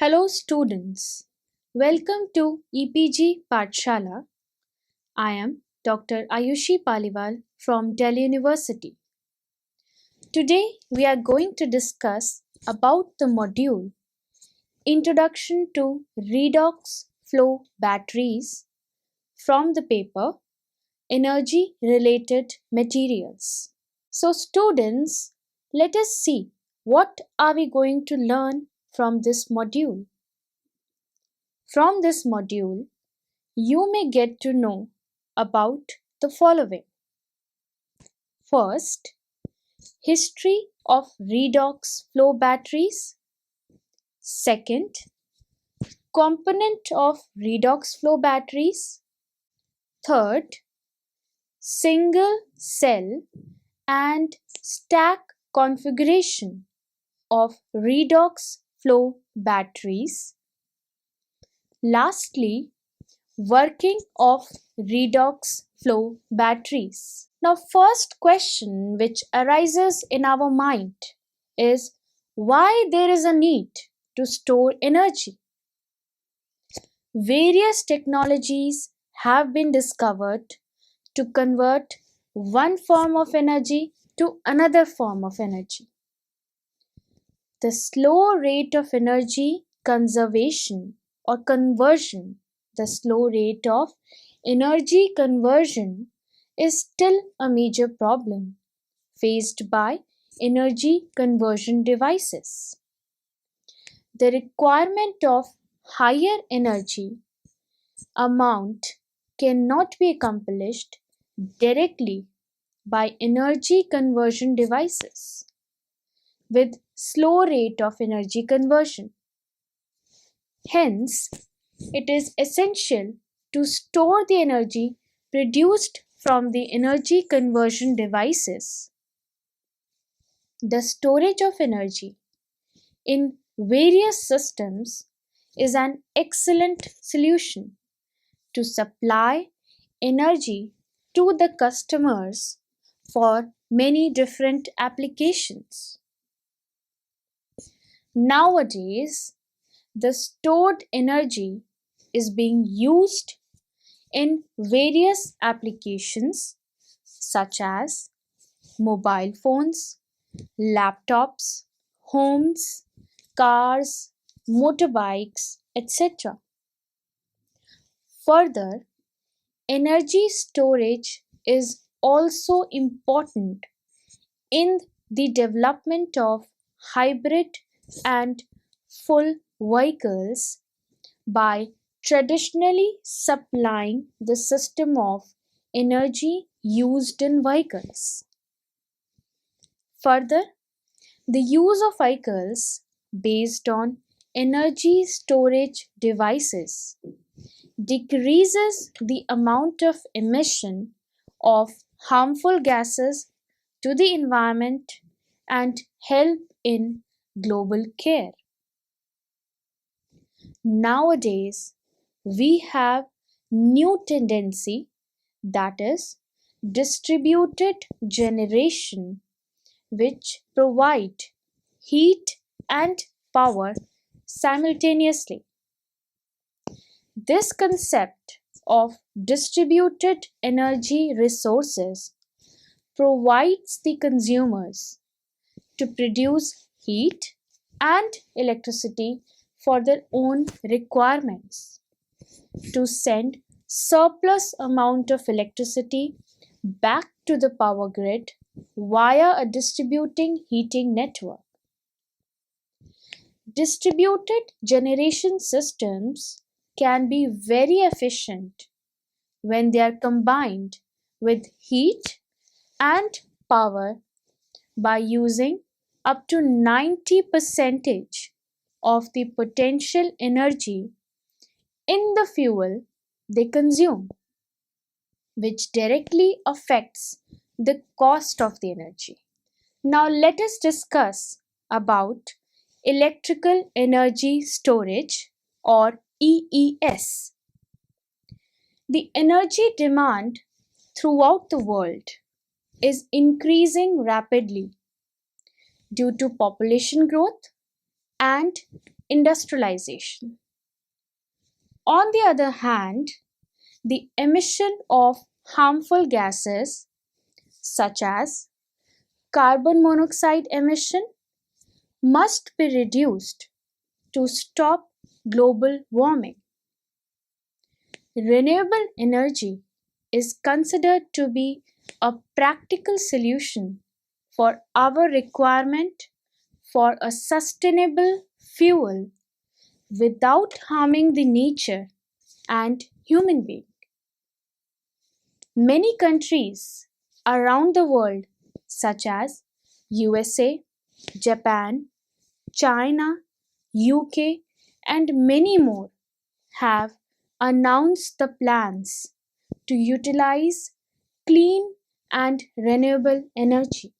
Hello students, welcome to EPG Pathshala. I am Dr. Ayushi Paliwal from Delhi University. Today we are going to discuss about the module Introduction to Redox Flow Batteries from the paper Energy Related Materials. So students, let us see what are we going to learn from this module. From this module, you may get to know about the following. First, history of redox flow batteries. Second, component of redox flow batteries. Third, single cell and stack configuration of redox flow batteries. Lastly, working of redox flow batteries. Now, first question which arises in our mind is why there is a need to store energy. Various technologies have been discovered to convert one form of energy to another form of energy. The slow rate of energy conservation or conversion, the slow rate of energy conversion is still a major problem faced by energy conversion devices. The requirement of higher energy amount cannot be accomplished directly by energy conversion devices with slow rate of energy conversion. Hence, it is essential to store the energy produced from the energy conversion devices. The storage of energy in various systems is an excellent solution to supply energy to the customers for many different applications. Nowadays, the stored energy is being used in various applications such as mobile phones, laptops, homes, cars, motorbikes, etc. Further, energy storage is also important in the development of hybrid and full vehicles by traditionally supplying the system of energy used in vehicles. Further, the use of vehicles based on energy storage devices decreases the amount of emission of harmful gases to the environment and help in global care. Nowadays, we have new tendency, that is distributed generation, which provide heat and power simultaneously. This concept of distributed energy resources provides the consumers to produce heat and electricity for their own requirements, to send surplus amount of electricity back to the power grid via a distributing heating network. Distributed generation systems can be very efficient when they are combined with heat and power by using up to 90% of the potential energy in the fuel they consume, which directly affects the cost of the energy. Now let us discuss about electrical energy storage or EES. The energy demand throughout the world is increasing rapidly due to population growth and industrialization. On the other hand, the emission of harmful gases such as carbon monoxide emission must be reduced to stop global warming. Renewable energy is considered to be a practical solution for our requirement for a sustainable fuel without harming the nature and human being. Many countries around the world such as USA, Japan, China, UK and many more have announced the plans to utilize clean and renewable energy.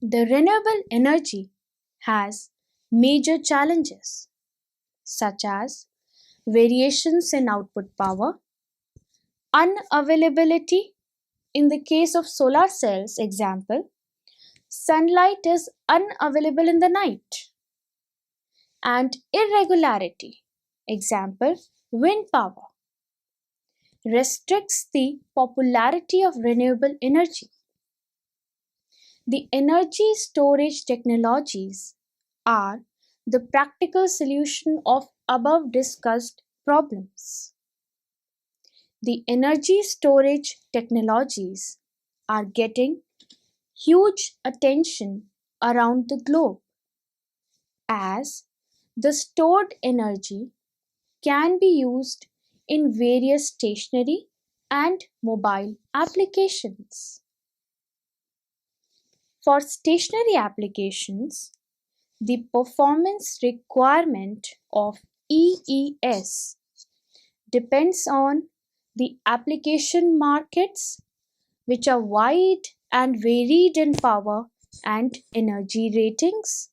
The renewable energy has major challenges such as variations in output power, unavailability in the case of solar cells example, sunlight is unavailable in the night, and irregularity example, wind power restricts the popularity of renewable energy. The energy storage technologies are the practical solution of above discussed problems. The energy storage technologies are getting huge attention around the globe as the stored energy can be used in various stationary and mobile applications. For stationary applications, the performance requirement of EES depends on the application markets, which are wide and varied in power and energy ratings,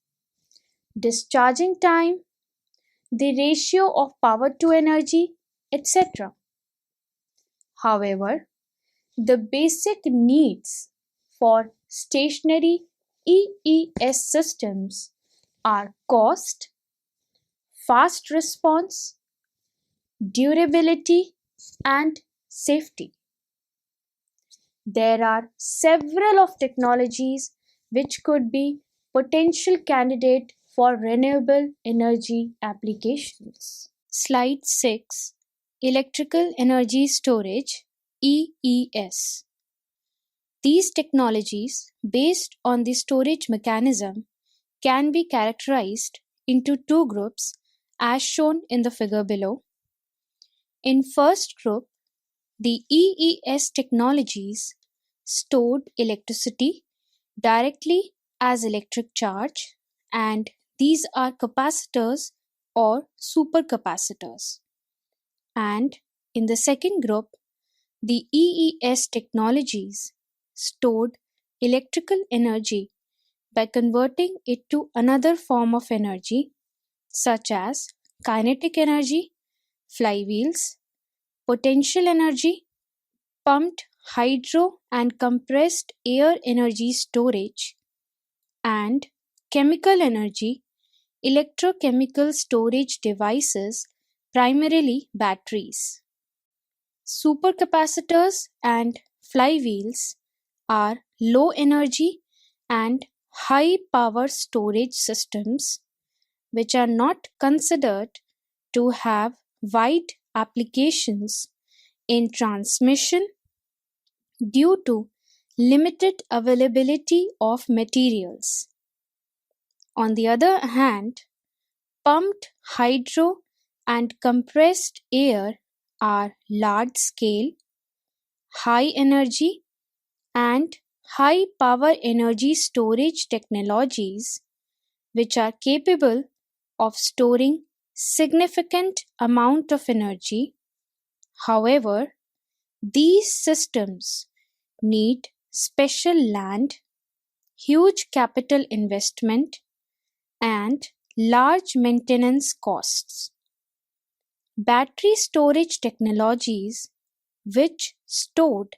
discharging time, the ratio of power to energy, etc. However, the basic needs for stationary EES systems are cost, fast response, durability, and safety. There are several of technologies which could be potential candidate for renewable energy applications. Slide 6. Electrical Energy Storage EES. These technologies, based on the storage mechanism, can be characterized into two groups as shown in the figure below. In first group, the EES technologies stored electricity directly as electric charge, and these are capacitors or supercapacitors. And in the second group, the EES technologies stored electrical energy by converting it to another form of energy such as kinetic energy, flywheels, potential energy, pumped hydro and compressed air energy storage, and chemical energy, electrochemical storage devices, primarily batteries. Supercapacitors and flywheels are low energy and high power storage systems which are not considered to have wide applications in transmission due to limited availability of materials. On the other hand, pumped hydro and compressed air are large scale, high energy, and high power energy storage technologies which are capable of storing significant amount of energy. However, these systems need special land, huge capital investment, and large maintenance costs. Battery storage technologies, which stored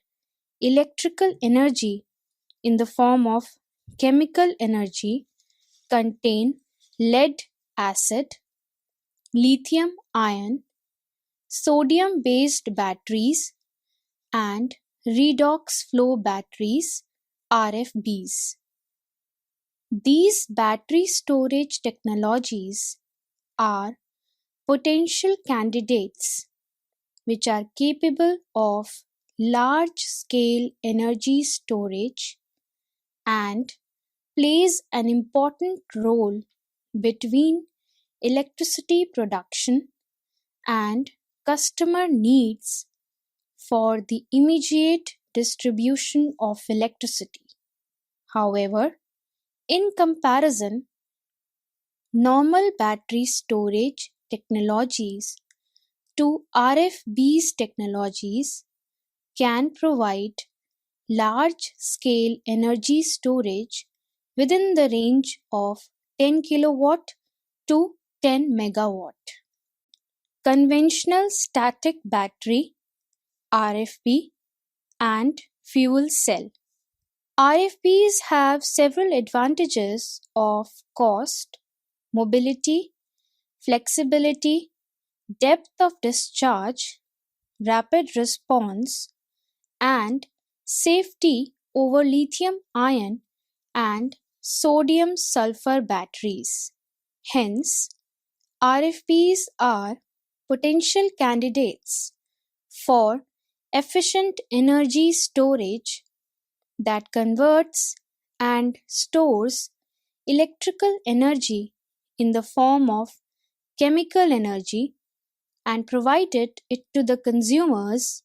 electrical energy in the form of chemical energy, contain lead acid, lithium ion, sodium based batteries, and redox flow batteries RFBs. These battery storage technologies are potential candidates which are capable of large scale energy storage and plays an important role between electricity production and customer needs for the immediate distribution of electricity. However, in comparison, normal battery storage technologies to RFB's technologies can provide large scale energy storage within the range of 10 kilowatt to 10 megawatt. Conventional static battery RFB and fuel cell. RFBs have several advantages of cost, mobility, flexibility, depth of discharge, rapid response, and safety over lithium ion and sodium sulfur batteries. Hence, RFBs are potential candidates for efficient energy storage that converts and stores electrical energy in the form of chemical energy and provided it to the consumers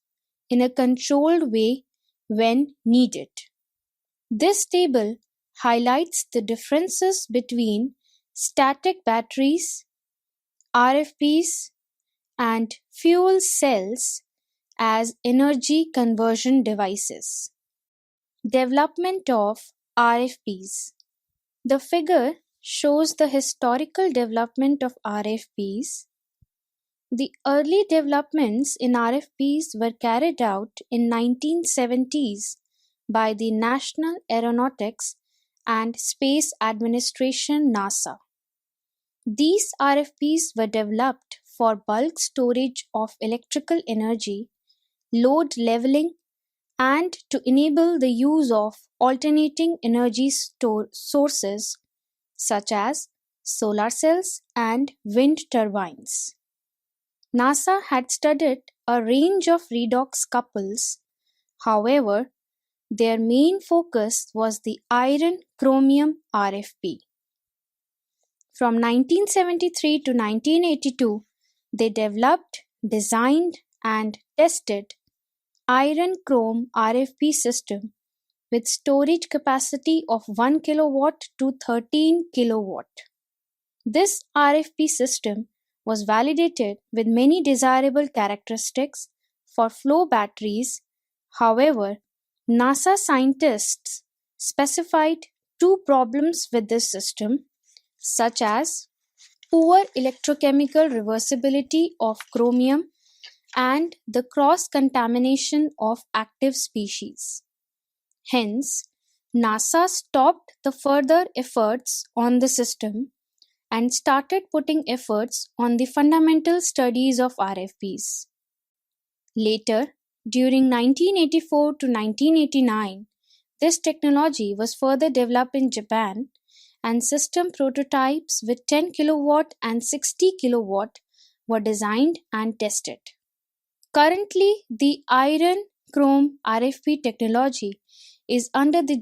in a controlled way when needed. This table highlights the differences between static batteries, RFBs, and fuel cells as energy conversion devices. Development of RFBs. The figure shows the historical development of RFBs. The early developments in RFBs were carried out in 1970s by the National Aeronautics and Space Administration (NASA). These RFBs were developed for bulk storage of electrical energy, load leveling, and to enable the use of alternating energy sources such as solar cells and wind turbines. NASA had studied a range of redox couples. However, their main focus was the iron-chromium RFB. From 1973 to 1982, they developed, designed, and tested iron-chrome RFB system with storage capacity of 1 kilowatt to 13 kilowatt. This RFB system was validated with many desirable characteristics for flow batteries. However, NASA scientists specified two problems with this system, such as poor electrochemical reversibility of chromium and the cross-contamination of active species. Hence, NASA stopped the further efforts on the system and started putting efforts on the fundamental studies of RFBs. Later, during 1984 to 1989, this technology was further developed in Japan and system prototypes with 10 kilowatt and 60 kilowatt were designed and tested. Currently, the iron-chrome RFB technology is under the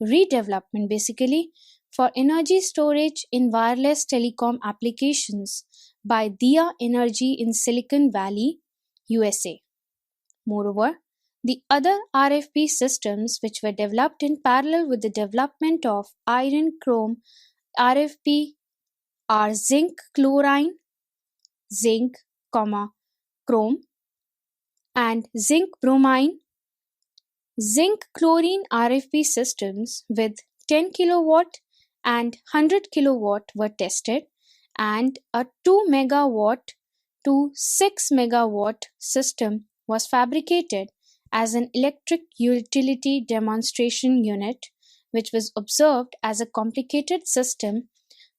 redevelopment basically, for energy storage in wireless telecom applications by Dia Energy in Silicon Valley, USA. Moreover, the other RFB systems which were developed in parallel with the development of iron-chrome RFB are zinc chlorine, zinc, chrome, and zinc bromine. Zinc chlorine RFB systems with 10 kilowatt and 100 kilowatt were tested, and a 2 megawatt to 6 megawatt system was fabricated as an electric utility demonstration unit, which was observed as a complicated system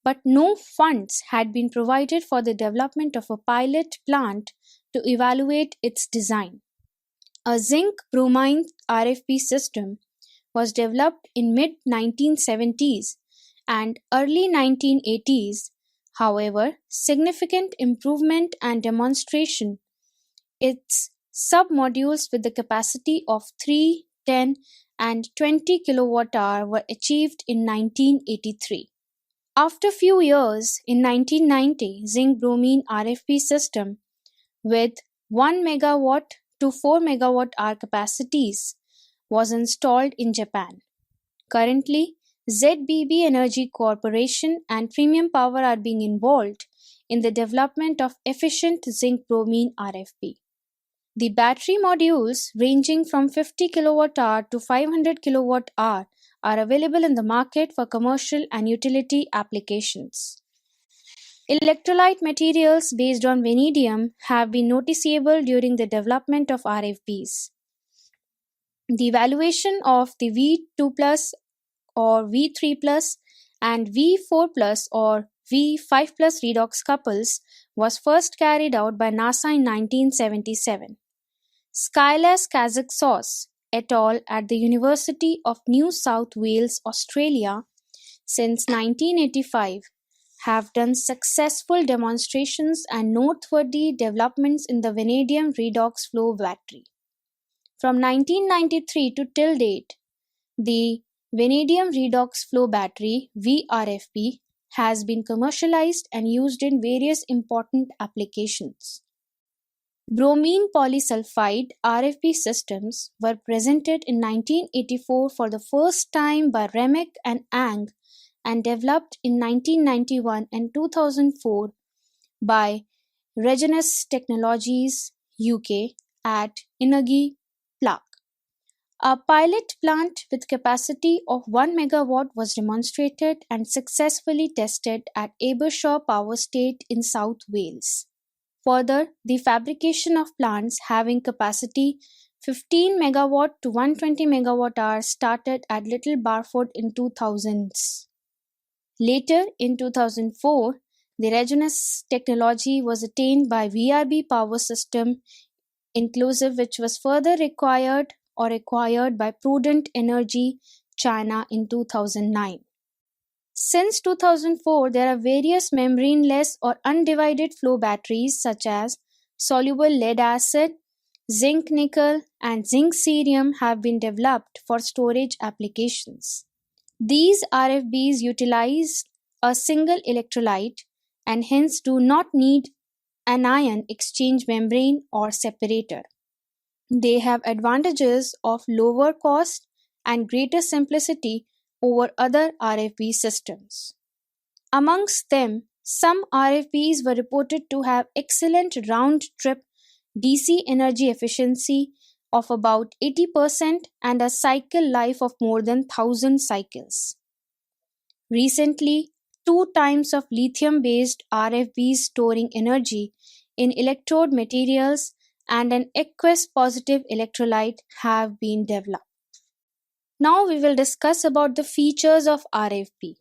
but no funds had been provided for the development of a pilot plant to evaluate its design. A zinc bromine RFP system was developed in mid 1970s and early 1980s. However, significant improvement and demonstration its submodules with the capacity of 3, 10, and 20 kilowatt hour were achieved in 1983. After few years, in 1990, zinc bromine RFP system with 1 megawatt to 4 megawatt hour capacities was installed in Japan. Currently, ZBB Energy Corporation and Premium Power are being involved in the development of efficient zinc bromine RFP. The battery modules ranging from 50 kilowatt hour to 500 kilowatt hour are available in the market for commercial and utility applications. Electrolyte materials based on vanadium have been noticeable during the development of RFPs. The evaluation of the V2 plus or V3 plus and V4 plus or V5 plus redox couples was first carried out by NASA in 1977. Skylas Kazaksos et al. At the University of New South Wales, Australia, since 1985 have done successful demonstrations and noteworthy developments in the vanadium redox flow battery. From 1993 to till date, the vanadium redox flow battery VRFB has been commercialized and used in various important applications. Bromine polysulfide RFB systems were presented in 1984 for the first time by Remick and Ang and developed in 1991 and 2004 by Redox Technologies UK at Inagi Plak. A pilot plant with capacity of 1 megawatt was demonstrated and successfully tested at Abershire Power State in South Wales. Further, the fabrication of plants having capacity 15 megawatt to 120 megawatt hours started at Little Barford in 2000s. Later, in 2004, the Redox technology was attained by VRB Power System inclusive, which was further required or acquired by Prudent Energy China in 2009. Since 2004, there are various membraneless or undivided flow batteries such as soluble lead acid, zinc nickel, and zinc cerium have been developed for storage applications. These RFBs utilize a single electrolyte and hence do not need an ion exchange membrane or separator. They have advantages of lower cost and greater simplicity over other RFB systems. Amongst them, some RFBs were reported to have excellent round-trip DC energy efficiency of about 80% and a cycle life of more than 1000 cycles. Recently, 2 types of lithium-based RFBs storing energy in electrode materials and an aqueous positive electrolyte have been developed. Now we will discuss about the features of RFB.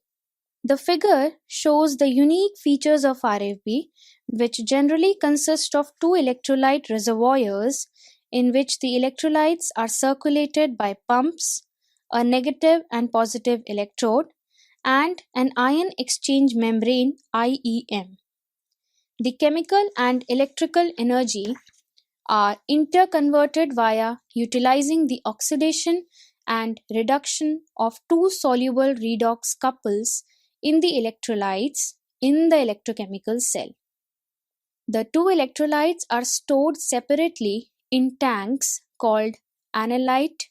The figure shows the unique features of RFB, which generally consist of 2 electrolyte reservoirs in which the electrolytes are circulated by pumps, a negative and positive electrode, and an ion exchange membrane IEM. The chemical and electrical energy are interconverted via utilizing the oxidation and reduction of 2 soluble redox couples in the electrolytes in the electrochemical cell. The 2 electrolytes are stored separately in tanks called analyte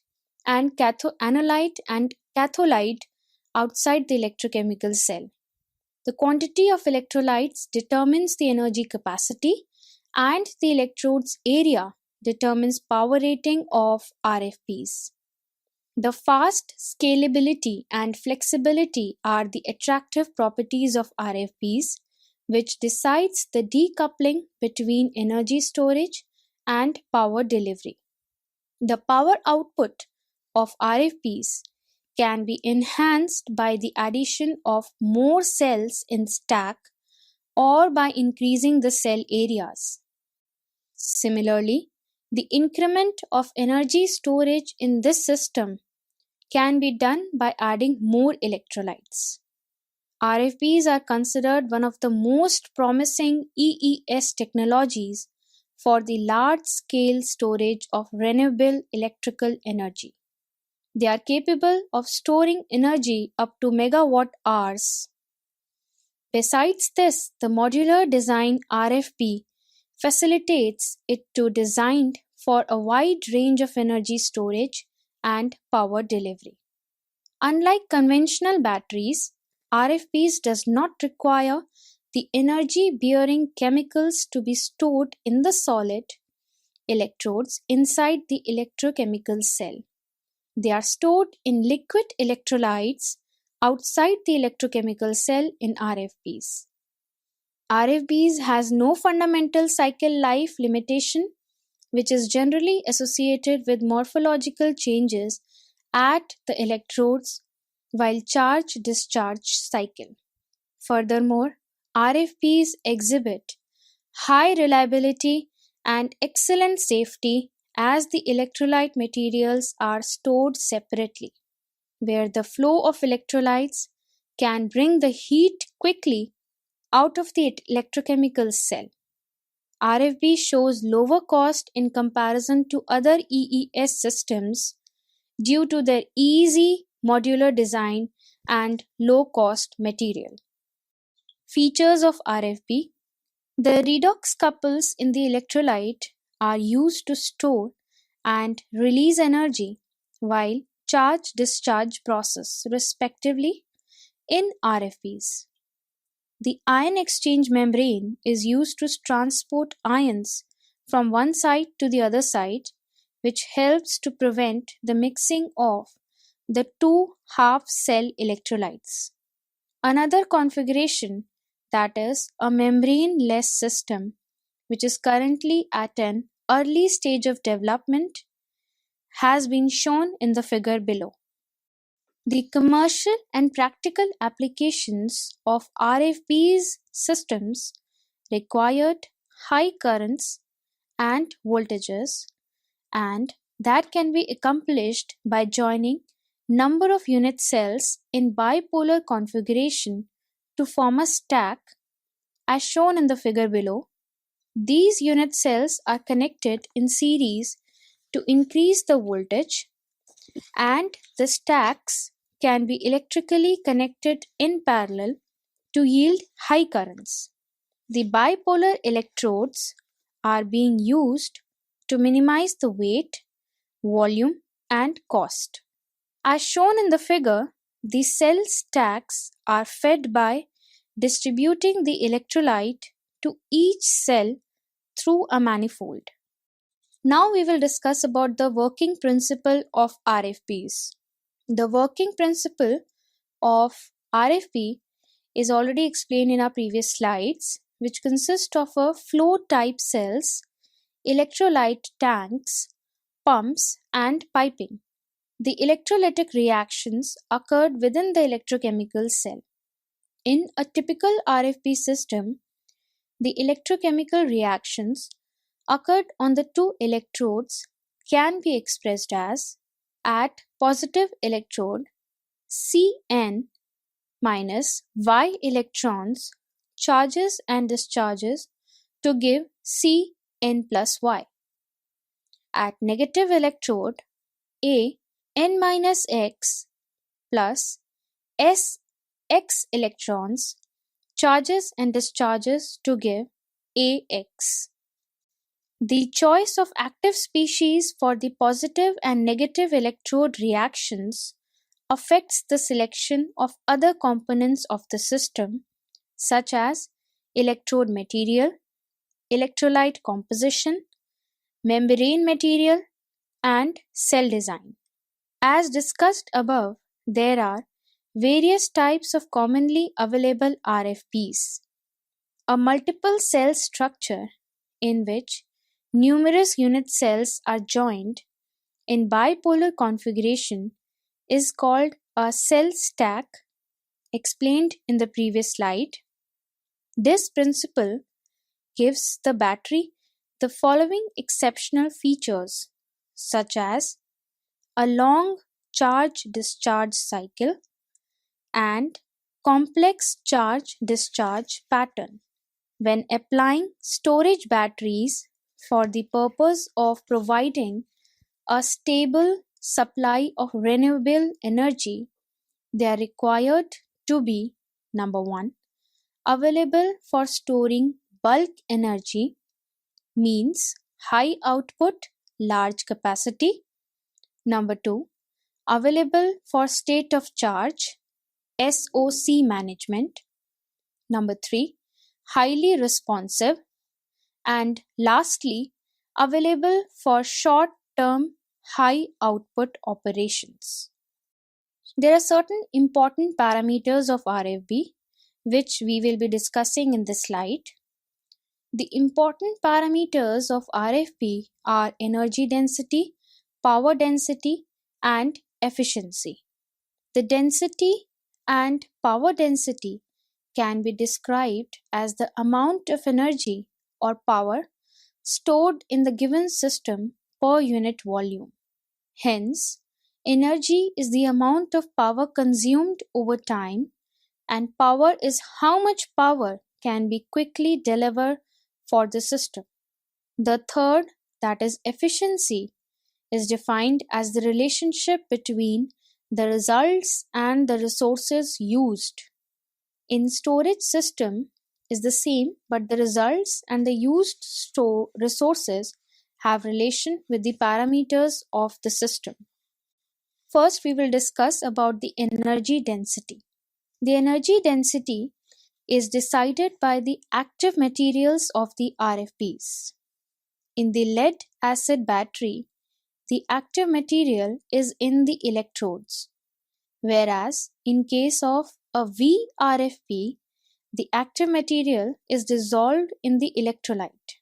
and catholyte outside the electrochemical cell. The quantity of electrolytes determines the energy capacity and the electrode's area determines power rating of RFPs. The fast scalability and flexibility are the attractive properties of RFPs, which decides the decoupling between energy storage and power delivery. The power output of RFPs can be enhanced by the addition of more cells in stack or by increasing the cell areas. Similarly, the increment of energy storage in this system can be done by adding more electrolytes. RFBs are considered one of the most promising EES technologies for the large-scale storage of renewable electrical energy. They are capable of storing energy up to megawatt hours. Besides this, the modular design RFB facilitates it to designed for a wide range of energy storage and power delivery. Unlike conventional batteries, RFBs does not require the energy-bearing chemicals to be stored in the solid electrodes inside the electrochemical cell. They are stored in liquid electrolytes outside the electrochemical cell in RFBs. RFBs has no fundamental cycle life limitation, which is generally associated with morphological changes at the electrodes while charge-discharge cycle. Furthermore, RFBs exhibit high reliability and excellent safety as the electrolyte materials are stored separately, where the flow of electrolytes can bring the heat quickly out of the electrochemical cell. RFB shows lower cost in comparison to other EES systems due to their easy modular design and low cost material. Features of RFB: the redox couples in the electrolyte are used to store and release energy while charge-discharge process respectively in RFBs. The ion exchange membrane is used to transport ions from one side to the other side, which helps to prevent the mixing of the two half-cell electrolytes. Another configuration, that is a membrane-less system, which is currently at an early stage of development, has been shown in the figure below. The commercial and practical applications of RFBs systems required high currents and voltages, and that can be accomplished by joining number of unit cells in bipolar configuration to form a stack as shown in the figure below. These unit cells are connected in series to increase the voltage, and the stacks can be electrically connected in parallel to yield high currents. The bipolar electrodes are being used to minimize the weight, volume, and cost. As shown in the figure, the cell stacks are fed by distributing the electrolyte to each cell through a manifold. Now we will discuss about the working principle of RFBs. The working principle of RFB is already explained in our previous slides, which consist of a flow type cells, electrolyte tanks, pumps, and piping. The electrolytic reactions occurred within the electrochemical cell. In a typical RFB system, the electrochemical reactions occurred on the two electrodes can be expressed as: at positive electrode, Cn minus Y electrons charges and discharges to give Cn plus Y. At negative electrode, A n minus x plus S x electrons charges and discharges to give Ax. The choice of active species for the positive and negative electrode reactions affects the selection of other components of the system, such as electrode material, electrolyte composition, membrane material, and cell design. As discussed above, there are various types of commonly available RFBs. A multiple cell structure in which numerous unit cells are joined in bipolar configuration is called a cell stack explained in the previous slide. This principle gives the battery the following exceptional features, such as a long charge-discharge cycle and complex charge-discharge pattern. When applying storage batteries for the purpose of providing a stable supply of renewable energy, they are required to be number 1, available for storing bulk energy, means high output, large capacity. Number 2, available for state of charge, SOC management. Number 3, highly responsive. And lastly, available for short-term high output operations. There are certain important parameters of RFB which we will be discussing in this slide. The important parameters of RFB are energy density, power density, and efficiency. The density and power density can be described as the amount of energy or power stored in the given system per unit volume. Hence, energy is the amount of power consumed over time, and power is how much power can be quickly delivered for the system. The third, that is efficiency, is defined as the relationship between the results and the resources used. In storage system is the same, but the results and the used resources have relation with the parameters of the system. First, we will discuss about the energy density. The energy density is decided by the active materials of the RFBs. In the lead acid battery, the active material is in the electrodes, whereas in case of a VRFB, the active material is dissolved in the electrolyte.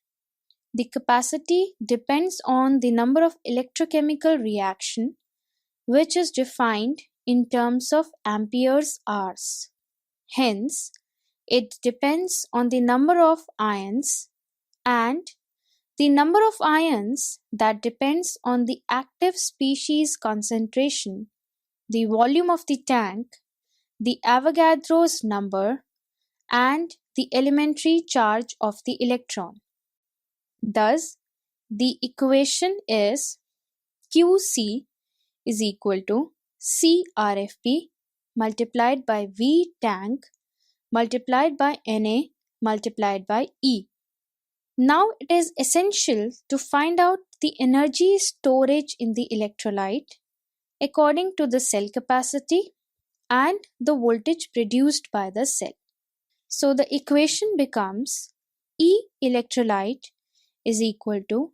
The capacity depends on the number of electrochemical reaction, which is defined in terms of amperes hours. Hence, it depends on the number of ions, and the number of ions that depends on the active species concentration, the volume of the tank, the Avogadro's number, and the elementary charge of the electron. Thus, the equation is QC is equal to CRFP multiplied by V tank multiplied by Na multiplied by E. Now it is essential to find out the energy storage in the electrolyte according to the cell capacity and the voltage produced by the cell. So the equation becomes E electrolyte is equal to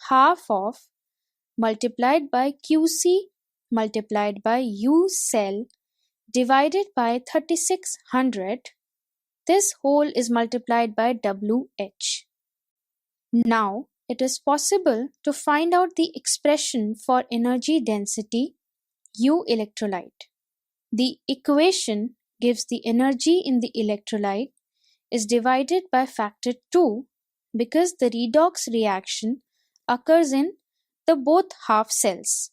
half of multiplied by QC multiplied by U cell divided by 3600. This whole is multiplied by WH. Now it is possible to find out the expression for energy density U electrolyte. The equation gives the energy in the electrolyte is divided by factor 2 because the redox reaction occurs in the both half cells.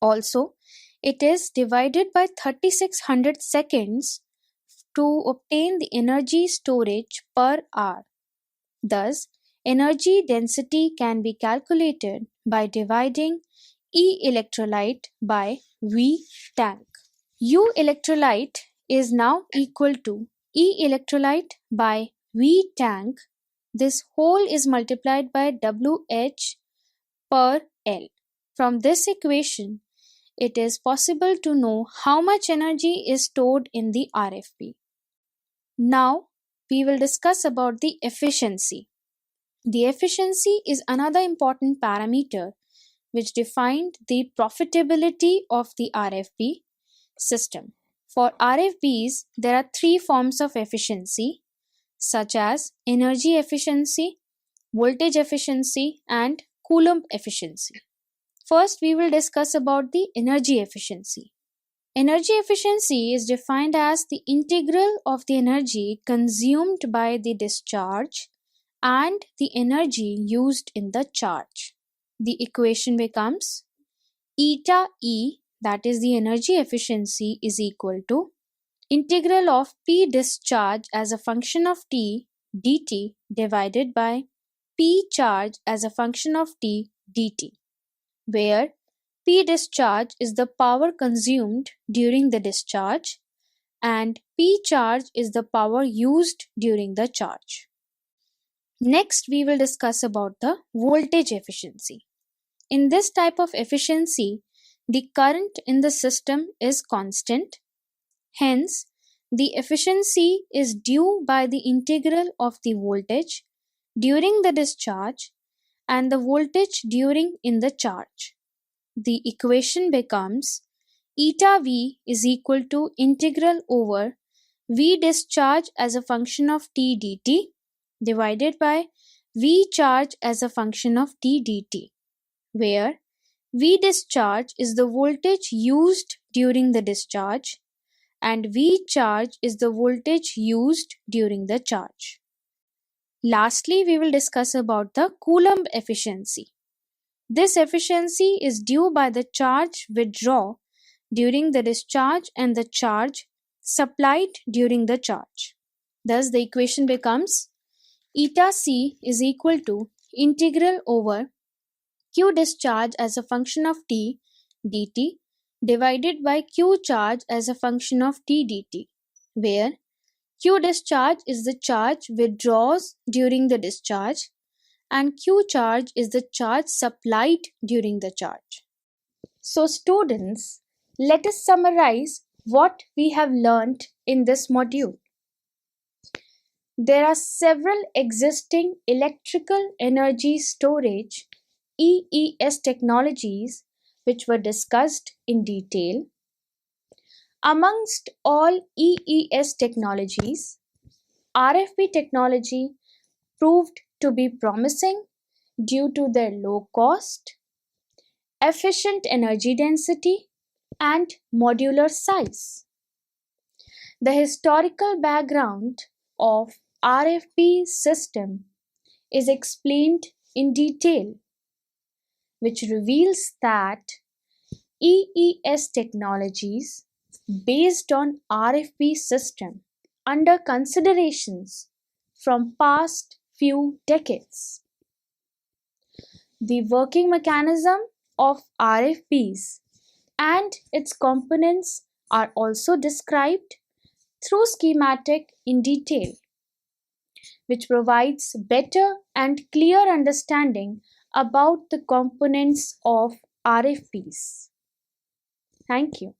Also, it is divided by 3600 seconds to obtain the energy storage per hour. Thus, energy density can be calculated by dividing E electrolyte by V tank. U electrolyte is now equal to E electrolyte by V tank. This whole is multiplied by WH per L. From this equation, it is possible to know how much energy is stored in the RFB. Now, we will discuss about the efficiency. The efficiency is another important parameter which defined the profitability of the RFB system. For RFBs, there are three forms of efficiency such as energy efficiency, voltage efficiency, and Coulomb efficiency. First, we will discuss about the energy efficiency. Energy efficiency is defined as the integral of the energy consumed by the discharge and the energy used in the charge. The equation becomes eta E, that is the energy efficiency, is equal to integral of P discharge as a function of T dt divided by P charge as a function of T dt, where P discharge is the power consumed during the discharge and P charge is the power used during the charge. Next, we will discuss about the voltage efficiency. In this type of efficiency, the current in the system is constant. Hence, the efficiency is due by the integral of the voltage during the discharge and the voltage during in the charge. The equation becomes eta V is equal to integral over V discharge as a function of T dt divided by V charge as a function of T dt, where V discharge is the voltage used during the discharge and V charge is the voltage used during the charge. Lastly, we will discuss about the Coulomb efficiency. This efficiency is due by the charge withdraw during the discharge and the charge supplied during the charge. Thus, the equation becomes eta C is equal to integral over Q discharge as a function of T dt divided by Q charge as a function of T dt, where Q discharge is the charge withdraws during the discharge and Q charge is the charge supplied during the charge. So students, let us summarize what we have learned in this module. There are several existing electrical energy storage EES technologies which were discussed in detail. Amongst all EES technologies, RFP technology proved to be promising due to their low cost, efficient energy density, and modular size. The historical background of RFP system is explained in detail, which reveals that EES technologies based on RFP system under considerations from past few decades. The working mechanism of RFPs and its components are also described through schematic in detail, which provides better and clear understanding about the components of RFPs. Thank you.